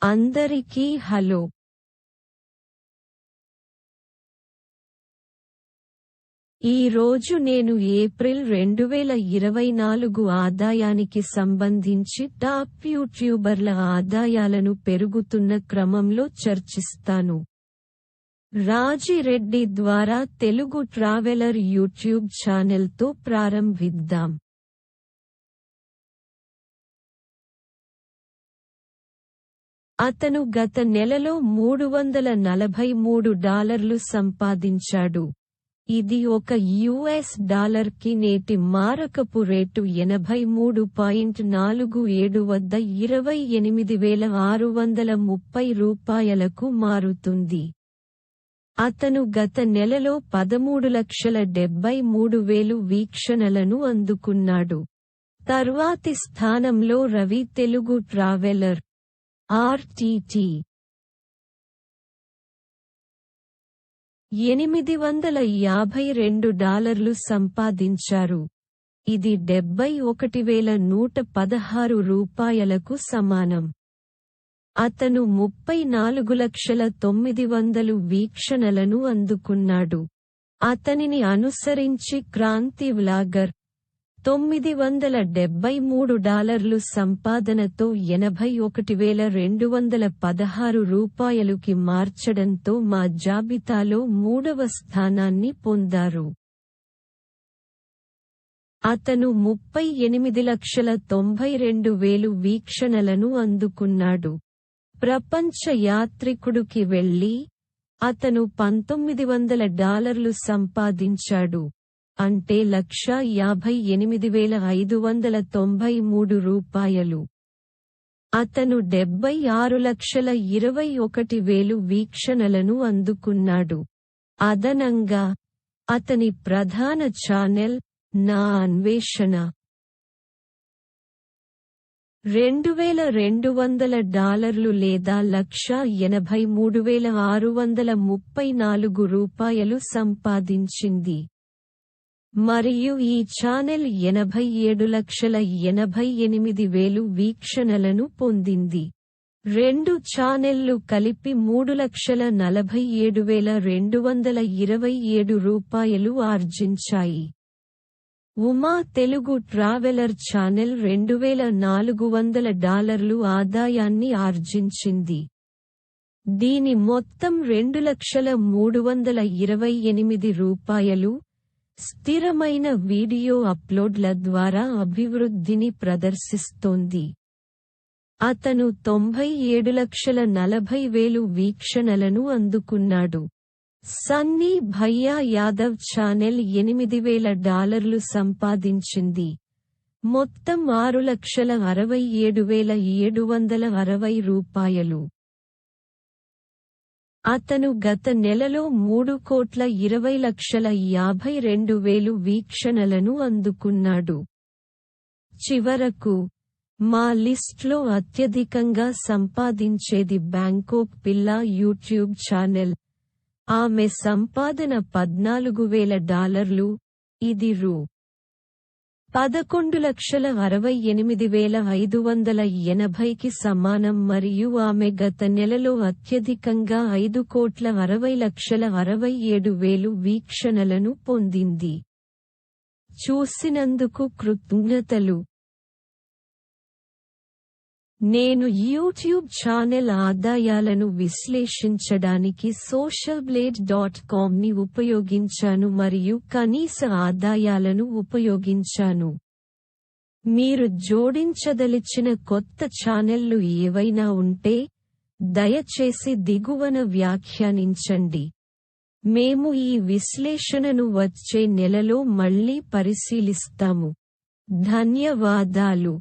అందరికీ హలో. ఈ రోజు నేను ఏప్రిల్ 2024 ఆదాయానికి సంబంధించి టాప్ యూట్యూబర్ల ఆదాయాలను పెరుగుతున్న క్రమంలో చర్చిస్తాను. రాజిరెడ్డి ద్వారా తెలుగు ట్రావెలర్ యూట్యూబ్ ఛానల్తో ప్రారంభిద్దాం. అతను గత నెలలో $343 సంపాదించాడు. ఇది ఒక యుఎస్ డాలర్కి నేటి మారకపు రేటు 83.47 వద్ద $28,630 మారుతుంది. అతను గత నెలలో 13,73,000 వీక్షణలను అందుకున్నాడు. తర్వాతి స్థానంలో రవి తెలుగు ట్రావెలర్ ఆర్టీటీ $852 సంపాదించారు. ఇది $71,116 సమానం. అతను 34,900,000 వీక్షణలను అందుకున్నాడు. అతనిని అనుసరించి క్రాంతి వ్లాగర్ $973 సంపాదనతో $81,216కి మార్చడంతో మా జాబితాలో 3వ స్థానాన్ని పొందారు. అతను 38,92,000 వీక్షణలను అందుకున్నాడు. ప్రపంచ యాత్రికుడుకి వెళ్లి, అతను $19,000 సంపాదించాడు, అంటే $158,593. అతను 76,21,000 వీక్షణలను అందుకున్నాడు. అదనంగా, అతని ప్రధాన ఛానెల్ నా అన్వేషణ $2,200 లేదా $183,634 సంపాదించింది. మరియు ఈ ఛానెల్ 87,88,000 వీక్షణలను పొందింది. రెండు ఛానెళ్లు కలిపి $3,47,227 ఆర్జించాయి. ఉమా తెలుగు ట్రావెలర్ ఛానెల్ $2,400 ఆదాయాన్ని ఆర్జించింది. దీని మొత్తం $2,328 స్థిరమైన వీడియో అప్లోడ్ల ద్వారా అభివృద్ధిని ప్రదర్శిస్తోంది. అతను 97,40,000 వీక్షణలను అందుకున్నాడు. సన్నీ భయ్యా యాదవ్ ఛానెల్ $8,000 సంపాదించింది. మొత్తం $6,67,760. అతను గత నెలలో 3,20,52,000 వీక్షణలను అందుకున్నాడు. చివరకు, మా లిస్ట్లో అత్యధికంగా సంపాదించేది బ్యాంకాక్ పిల్లా యూట్యూబ్ ఛానెల్. ఆమె సంపాదన $14,000, ఇది రూ. 11,68,580కి సమానం మరియు ఆమె గత నెలలో అత్యధికంగా 5,60,67,000 వీక్షణలను పొందింది. చూసినందుకు కృతజ్ఞతలు. నేను యూట్యూబ్ ఛానెల్ ఆదాయాలను విశ్లేషించడానికి socialblade.comని ఉపయోగించాను మరియు కనీస ఆదాయాలను ఉపయోగించాను. మీరు జోడించదలిచిన కొత్త ఛానెల్లు ఏవైనా ఉంటే, దయచేసి దిగువన వ్యాఖ్యానించండి. మేము ఈ విశ్లేషణను వచ్చే నెలలో మళ్లీ పరిశీలిస్తాము. ధన్యవాదాలు.